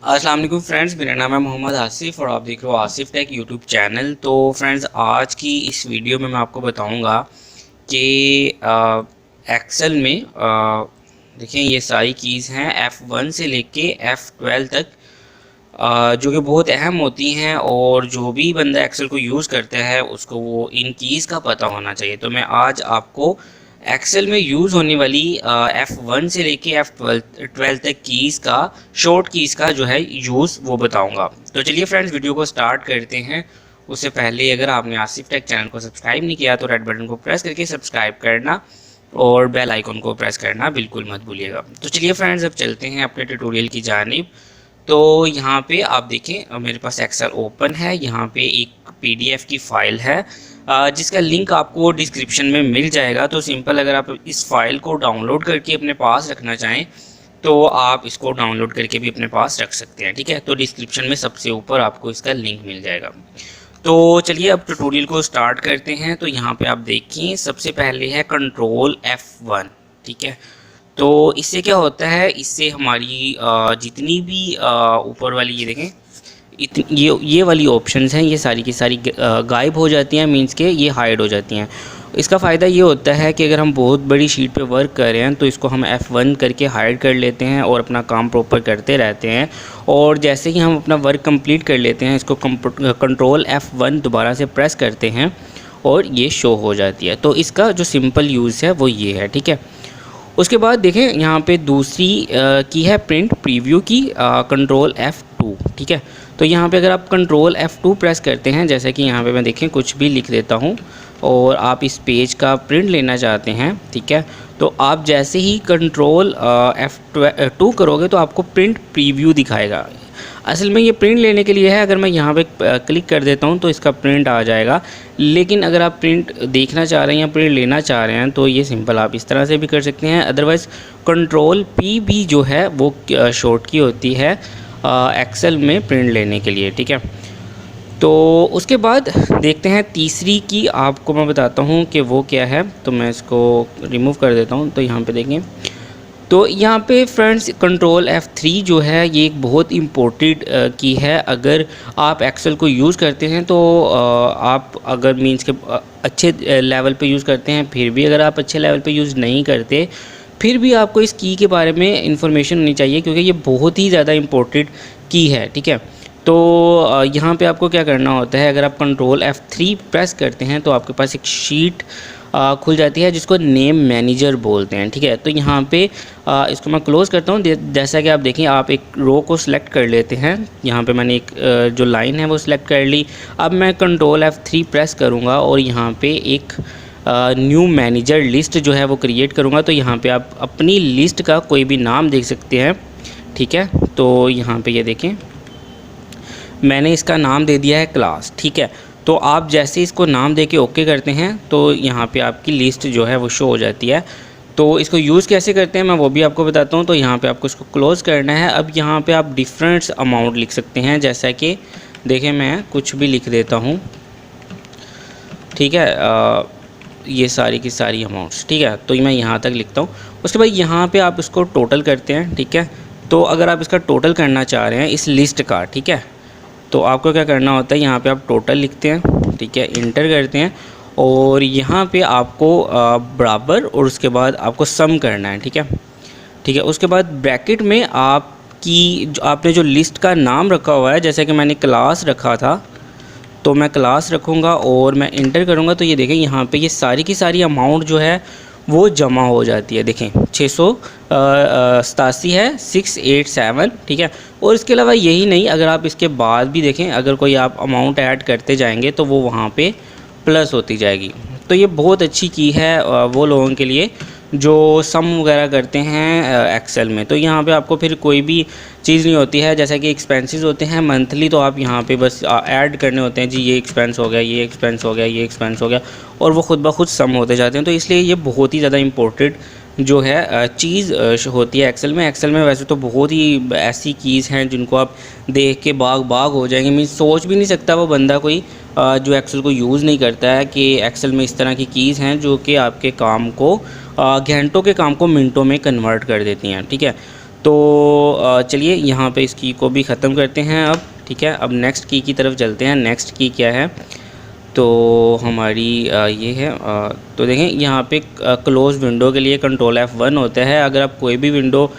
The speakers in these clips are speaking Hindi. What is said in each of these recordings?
अस्सलाम वालेकुम फ्रेंड्स, मेरा नाम है मोहम्मद आसिफ और आप देख रहे हो आसिफ टेक यूट्यूब चैनल। तो फ्रेंड्स, आज की इस वीडियो में मैं आपको बताऊंगा कि एक्सेल में देखें ये सारी कीज़ हैं F1 से लेके F12 तक, जो कि बहुत अहम होती हैं और जो भी बंदा एक्सेल को यूज़ करता है उसको वो इन कीज़ का पता होना चाहिए। तो मैं आज आपको एक्सेल में यूज़ होने वाली F1 से लेके F12 तक कीज़ का, शॉर्ट कीज़ का जो है यूज़ वो बताऊंगा। तो चलिए फ्रेंड्स, वीडियो को स्टार्ट करते हैं। उससे पहले अगर आपने आसिफ टेक चैनल को सब्सक्राइब नहीं किया तो रेड बटन को प्रेस करके सब्सक्राइब करना और बेल आइकन को प्रेस करना बिल्कुल मत भूलिएगा। तो चलिए फ्रेंड्स, अब चलते हैं अपने ट्यूटोरियल की जानिब। तो यहाँ पे आप देखें, मेरे पास एक्सेल ओपन है। यहाँ पे एक PDF की फ़ाइल है जिसका लिंक आपको डिस्क्रिप्शन में मिल जाएगा। तो सिंपल, अगर आप इस फाइल को डाउनलोड करके अपने पास रखना चाहें तो आप इसको डाउनलोड करके भी अपने पास रख सकते हैं, ठीक है। तो डिस्क्रिप्शन में सबसे ऊपर आपको इसका लिंक मिल जाएगा। तो चलिए अब ट्यूटोरियल को स्टार्ट करते हैं। तो यहाँ पे आप देखिए, सबसे पहले है कंट्रोल F1, ठीक है। तो इससे क्या होता है, इससे हमारी जितनी भी ऊपर वाली ये देखें, ये वाली ऑप्शंस हैं, ये सारी की सारी गायब हो जाती हैं, मींस के ये हाइड हो जाती हैं। इसका फ़ायदा ये होता है कि अगर हम बहुत बड़ी शीट पे वर्क कर रहे हैं तो इसको हम F1 करके हाइड कर लेते हैं और अपना काम प्रॉपर करते रहते हैं। और जैसे ही हम अपना वर्क कंप्लीट कर लेते हैं, इसको कंट्रोल F1 दोबारा से प्रेस करते हैं और ये शो हो जाती है। तो इसका जो सिंपल यूज़ है वो ये है, ठीक है। उसके बाद देखें, यहाँ पे दूसरी की है प्रिंट प्रीव्यू की, कंट्रोल F2, ठीक है। तो यहाँ पे अगर आप कंट्रोल F2 प्रेस करते हैं, जैसे कि यहाँ पे मैं देखें कुछ भी लिख देता हूँ और आप इस पेज का प्रिंट लेना चाहते हैं, ठीक है। तो आप जैसे ही कंट्रोल F2 करोगे तो आपको प्रिंट प्रीव्यू दिखाएगा। असल में ये प्रिंट लेने के लिए है। अगर मैं यहाँ पे क्लिक कर देता हूँ तो इसका प्रिंट आ जाएगा, लेकिन अगर आप प्रिंट देखना चाह रहे हैं या प्रिंट लेना चाह रहे हैं तो ये सिंपल आप इस तरह से भी कर सकते हैं। अदरवाइज़ कंट्रोल P भी जो है वो शॉर्ट की होती है एक्सेल में प्रिंट लेने के लिए, ठीक है। तो उसके बाद देखते हैं तीसरी की, आपको मैं बताता हूँ कि वो क्या है। तो मैं इसको रिमूव कर देता हूँ। तो यहाँ पे देखें, तो यहाँ पे फ्रेंड्स कंट्रोल F3 जो है ये एक बहुत इम्पोर्टेंट की है। अगर आप एक्सेल को यूज़ करते हैं तो आप अगर मींस के अच्छे लेवल पे यूज़ करते हैं, फिर भी अगर आप अच्छे लेवल पे यूज़ नहीं करते फिर भी आपको इस की के बारे में इंफॉर्मेशन होनी चाहिए, क्योंकि ये बहुत ही ज़्यादा इम्पोर्टेंट की है, ठीक है। तो यहाँ पे आपको क्या करना होता है, अगर आप कंट्रोल F3 प्रेस करते हैं तो आपके पास एक शीट खुल जाती है जिसको नेम मैनेजर बोलते हैं, ठीक है। तो यहाँ पे इसको मैं क्लोज़ करता हूँ। जैसा कि आप देखें, आप एक रो को सिलेक्ट कर लेते हैं। यहाँ पे मैंने एक जो लाइन है वो सिलेक्ट कर ली। अब मैं कंट्रोल F3 प्रेस करूँगा और यहाँ पे एक न्यू मैनेजर लिस्ट जो है वो क्रिएट करूँगा। तो यहाँ पे आप अपनी लिस्ट का कोई भी नाम देख सकते हैं, ठीक है। तो यहाँ पे ये देखें, मैंने इसका नाम दे दिया है क्लास, ठीक है। तो आप जैसे इसको नाम दे के ओके करते हैं तो यहाँ पे आपकी लिस्ट जो है वो शो हो जाती है। तो इसको यूज़ कैसे करते हैं मैं वो भी आपको बताता हूँ। तो यहाँ पे आपको इसको क्लोज़ करना है। अब यहाँ पे आप डिफरेंट अमाउंट लिख सकते हैं, जैसा कि देखें मैं कुछ भी लिख देता हूँ, ठीक है। ये सारी की सारी अमाउंट्स, ठीक है। तो मैं यहाँ तक लिखता हूँ। उसके बाद यहाँ पे आप इसको टोटल करते हैं, ठीक है। तो अगर आप इसका टोटल करना चाह रहे हैं इस लिस्ट का, ठीक है, तो आपको क्या करना होता है, यहाँ पे आप टोटल लिखते हैं, ठीक है, इंटर करते हैं और यहाँ पे आपको बराबर और उसके बाद आपको सम करना है, ठीक है, ठीक है। उसके बाद ब्रैकेट में आपने जो लिस्ट का नाम रखा हुआ है, जैसे कि मैंने क्लास रखा था तो मैं क्लास रखूँगा और मैं इंटर करूँगा। तो ये देखें, यहाँ पे ये सारी की सारी अमाउंट जो है वो जमा हो जाती है। देखें 687 है 687, ठीक है। और इसके अलावा यही नहीं, अगर आप इसके बाद भी देखें, अगर कोई आप अमाउंट ऐड करते जाएंगे तो वो वहाँ पे प्लस होती जाएगी। तो ये बहुत अच्छी की है वो लोगों के लिए जो सम वगैरह करते हैं एक्सेल में। तो यहाँ पे आपको फिर कोई भी चीज़ नहीं होती है, जैसा कि एक्सपेंसेस होते हैं मंथली, तो आप यहाँ पे बस ऐड करने होते हैं, जी ये एक्सपेंस हो गया, ये एक्सपेंस हो गया, ये एक्सपेंस हो गया, और वो खुद ब खुद सम होते जाते हैं। तो इसलिए ये बहुत ही ज़्यादा इम्पोर्टेंट जो है चीज़ होती है एक्सेल में। एक्सेल में वैसे तो बहुत ही ऐसी कीज़ हैं जिनको आप देख के बाग हो जाएंगे। मीन सोच भी नहीं सकता वो बंदा कोई जो एक्सेल को यूज़ नहीं करता है कि एक्सेल में इस तरह की कीज़ हैं जो कि आपके काम को घंटों के काम को मिनटों में कन्वर्ट कर देती हैं, ठीक है। तो चलिए यहाँ पे इस की को भी ख़त्म करते हैं अब, ठीक है। अब नेक्स्ट की तरफ चलते हैं। नेक्स्ट की क्या है, तो हमारी ये है। तो देखें यहाँ पे क्लोज़ विंडो के लिए कंट्रोल F1 होता है। अगर आप कोई भी विंडो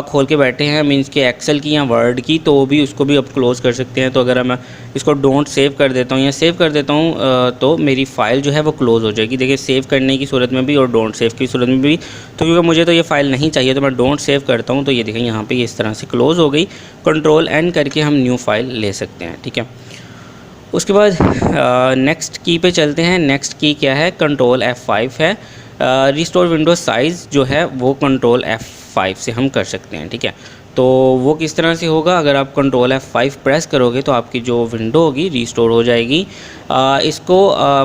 खोल के बैठे हैं, मींस के एक्सेल की या वर्ड की, तो भी उसको भी आप क्लोज़ कर सकते हैं। तो अगर मैं इसको डोंट सेव कर देता हूँ या सेव कर देता हूँ तो मेरी फ़ाइल जो है वो क्लोज़ हो जाएगी। देखिए सेव करने की सूरत में भी और डोंट सेव की सूरत में भी। तो क्योंकि मुझे तो ये फ़ाइल नहीं चाहिए तो मैं डोंट सेव करता हूँ, तो ये देखें यहाँ पर ये इस तरह से क्लोज़ हो गई। कंट्रोल N करके हम न्यू फाइल ले सकते हैं, ठीक है। उसके बाद नेक्स्ट की पे चलते हैं। नेक्स्ट की क्या है, कंट्रोल F5 है। रिस्टोर विंडो साइज़ जो है वो कंट्रोल F5 से हम कर सकते हैं, ठीक है। तो वो किस तरह से होगा, अगर आप कंट्रोल F5 प्रेस करोगे तो आपकी जो विंडो होगी रिस्टोर हो जाएगी। इसको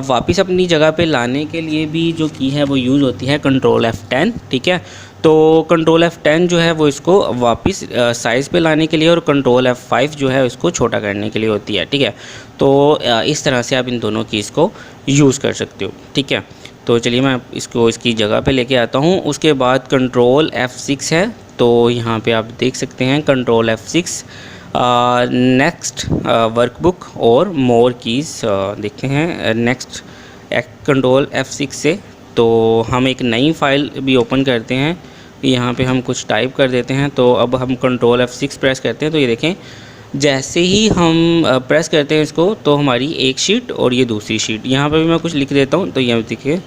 वापस अपनी जगह पे लाने के लिए भी जो की है वो यूज़ होती है कंट्रोल F10, ठीक है। तो कंट्रोल F10 जो है वो इसको वापस साइज़ पे लाने के लिए, और कंट्रोल F5 जो है इसको छोटा करने के लिए होती है, ठीक है। तो इस तरह से आप इन दोनों कीज़ को यूज़ कर सकते हो, ठीक है। तो चलिए मैं इसको इसकी जगह पे लेके आता हूँ। उसके बाद कंट्रोल F6 है, तो यहाँ पे आप देख सकते हैं कंट्रोल F6। नेक्स्ट वर्कबुक और मोर कीज़ देखते हैं। नेक्स्ट कंट्रोल F6 से तो हम एक नई फ़ाइल भी ओपन करते हैं। यहाँ पे हम कुछ टाइप कर देते हैं। तो अब हम कंट्रोल F6 प्रेस करते हैं, तो ये देखें जैसे ही हम प्रेस करते हैं इसको, तो हमारी एक शीट और ये दूसरी शीट, यहाँ पे भी मैं कुछ लिख देता हूँ। तो ये देखिए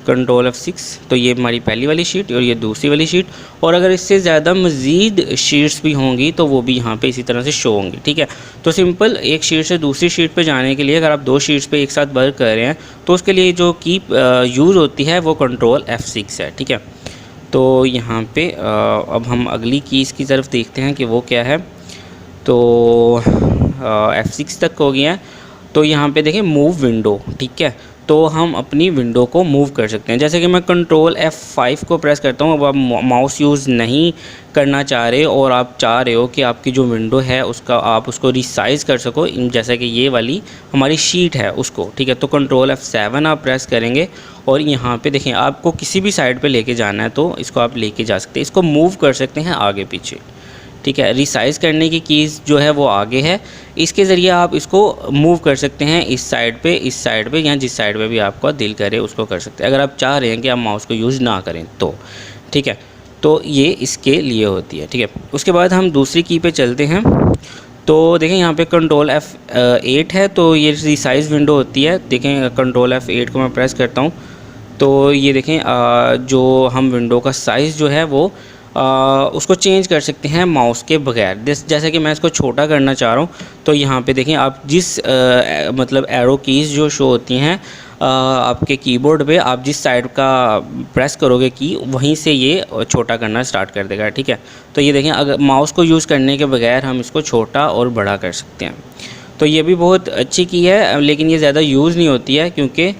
कंट्रोल F6, तो ये हमारी पहली वाली शीट और ये दूसरी वाली शीट। और अगर इससे ज़्यादा मज़ीद शीट्स भी होंगी तो वो भी यहाँ पे इसी तरह से शो होंगी, ठीक है। तो सिंपल एक शीट से दूसरी शीट पे जाने के लिए अगर आप दो शीट्स पे एक साथ वर्क कर रहे हैं तो उसके लिए जो की यूज़ होती है वो कंट्रोल F6 है, ठीक है। तो यहाँ पे अब हम अगली कीज़ की तरफ देखते हैं कि वो क्या है। तो F6 तक हो गया है। तो यहाँ पे देखें मूव विंडो, ठीक है। तो हम अपनी विंडो को मूव कर सकते हैं। जैसे कि मैं कंट्रोल F5 को प्रेस करता हूँ। अब आप माउस यूज़ नहीं करना चाह रहे और आप चाह रहे हो कि आपकी जो विंडो है उसका आप उसको रिसाइज़ कर सको, जैसे कि ये वाली हमारी शीट है उसको, ठीक है। तो कंट्रोल F7 आप प्रेस करेंगे और यहाँ पे देखें आपको किसी भी साइड पे लेके जाना है तो इसको आप लेके जा सकते हैं। इसको मूव कर सकते हैं आगे पीछे, ठीक है। रिसाइज़ करने की कीज़ जो है वो आगे है। इसके ज़रिए आप इसको मूव कर सकते हैं इस साइड पे या जिस साइड पे भी आपका दिल करे उसको कर सकते हैं, अगर आप चाह रहे हैं कि आप माउस को यूज़ ना करें तो, ठीक है। तो ये इसके लिए होती है, ठीक है। उसके बाद हम दूसरी की पे चलते हैं। तो देखें यहाँ पे कंट्रोल F8 है, तो ये रिसाइज़ विंडो होती है। देखें कंट्रोल F8 को मैं प्रेस करता हूँ तो ये देखें जो हम विंडो का साइज़ जो है वो उसको चेंज कर सकते हैं माउस के बगैर। जैसे कि मैं इसको छोटा करना चाह रहा हूँ तो यहाँ पे देखें आप जिस मतलब एरो कीज़ जो शो होती हैं आपके कीबोर्ड पे, आप जिस साइड का प्रेस करोगे की वहीं से ये छोटा करना स्टार्ट कर देगा, ठीक है। तो ये देखें अगर माउस को यूज़ करने के बगैर हम इसको छोटा और बड़ा कर सकते हैं। तो ये भी बहुत अच्छी की है, लेकिन ये ज़्यादा यूज़ नहीं होती है क्योंकि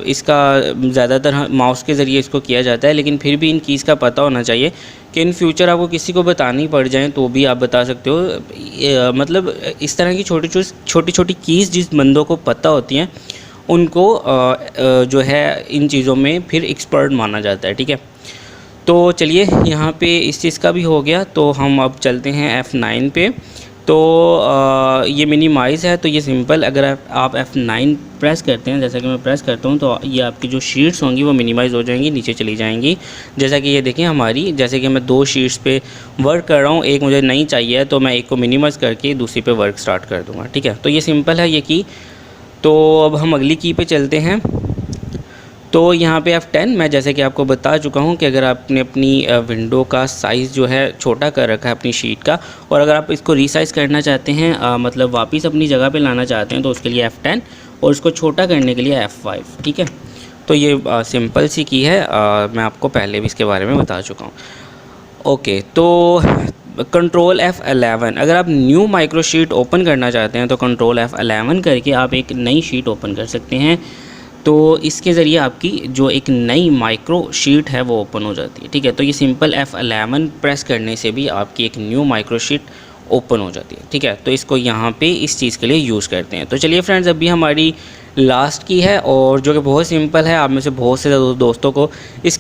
इसका ज़्यादातर माउस के ज़रिए इसको किया जाता है। लेकिन फिर भी इन कीज़ का पता होना चाहिए कि इन फ्यूचर आपको किसी को बतानी पड़ जाए तो भी आप बता सकते हो। मतलब इस तरह की छोटी छोटी कीज़ जिस बंदों को पता होती हैं उनको जो है इन चीज़ों में फिर एक्सपर्ट माना जाता है, ठीक है। तो चलिए यहाँ पे इस चीज़ का भी हो गया। तो हम अब चलते हैं F9 पे। तो ये मिनिमाइज़ है, तो ये सिंपल अगर आप F9 प्रेस करते हैं, जैसा कि मैं प्रेस करता हूँ, तो ये आपकी जो शीट्स होंगी वो मिनिमाइज़ हो जाएंगी, नीचे चली जाएंगी। जैसा कि ये देखें हमारी, जैसे कि मैं दो शीट्स पे वर्क कर रहा हूँ, एक मुझे नहीं चाहिए तो मैं एक को मिनिमाइज़ करके दूसरी पे वर्क स्टार्ट कर दूँगा, ठीक है। तो ये सिंपल है ये की। तो अब हम अगली की पे चलते हैं। तो यहाँ पे F10 मैं जैसे कि आपको बता चुका हूँ कि अगर आपने अपनी विंडो का साइज़ जो है छोटा कर रखा है अपनी शीट का, और अगर आप इसको रीसाइज़ करना चाहते हैं मतलब वापस अपनी जगह पे लाना चाहते हैं तो उसके लिए F10, और इसको छोटा करने के लिए F5, ठीक है। तो ये सिंपल सी की है, मैं आपको पहले भी इसके बारे में बता चुका हूँ। ओके, तो कंट्रोल F11, अगर आप न्यू माइक्रो शीट ओपन करना चाहते हैं तो कंट्रोल F11 करके आप एक नई शीट ओपन कर सकते हैं। तो इसके ज़रिए आपकी जो एक नई माइक्रो शीट है वो ओपन हो जाती है, ठीक है। तो ये सिंपल F11 प्रेस करने से भी आपकी एक न्यू माइक्रो शीट ओपन हो जाती है। ठीक है, तो इसको यहाँ पे इस चीज़ के लिए यूज़ करते हैं। तो चलिए फ्रेंड्स, अभी हमारी लास्ट की है और जो कि बहुत सिंपल है। आप में से बहुत से दोस्तों को इस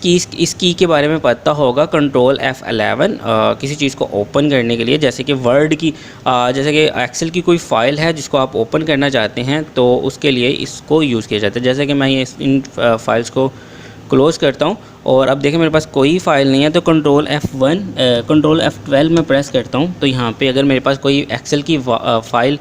की के बारे में पता होगा। कंट्रोल F11 किसी चीज़ को ओपन करने के लिए, जैसे कि वर्ड की जैसे कि एक्सेल की कोई फ़ाइल है जिसको आप ओपन करना चाहते हैं, तो उसके लिए इसको यूज़ किया जाता है। जैसे कि मैं ये इन फाइल्स को क्लोज़ करता हूँ और अब देखें मेरे पास कोई फ़ाइल नहीं है, तो कंट्रोल F12 में प्रेस करता हूँ, तो यहाँ पे अगर मेरे पास कोई एक्सेल की फ़ाइल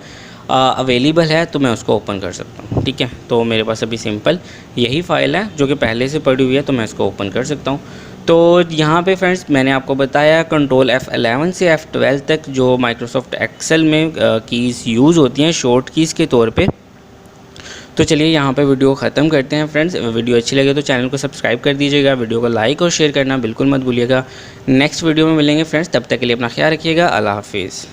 अवेलेबल है तो मैं उसको ओपन कर सकता हूँ। ठीक है, तो मेरे पास अभी सिंपल यही फ़ाइल है जो कि पहले से पड़ी हुई है, तो मैं इसको ओपन कर सकता हूँ। तो यहाँ पे फ्रेंड्स मैंने आपको बताया कंट्रोल F11 से F12 तक जो माइक्रोसॉफ्ट एक्सेल में कीज़ यूज़ होती हैं शॉर्ट कीज़ के तौर पे। तो चलिए यहाँ पे वीडियो ख़त्म करते हैं फ्रेंड्स। वीडियो अच्छी लगे तो चैनल को सब्सक्राइब कर दीजिएगा, वीडियो को लाइक और शेयर करना बिल्कुल मत भूलिएगा। नेक्स्ट वीडियो में मिलेंगे फ्रेंड्स, तब तक के लिए अपना ख्याल रखिएगा। अल्लाह हाफिज़।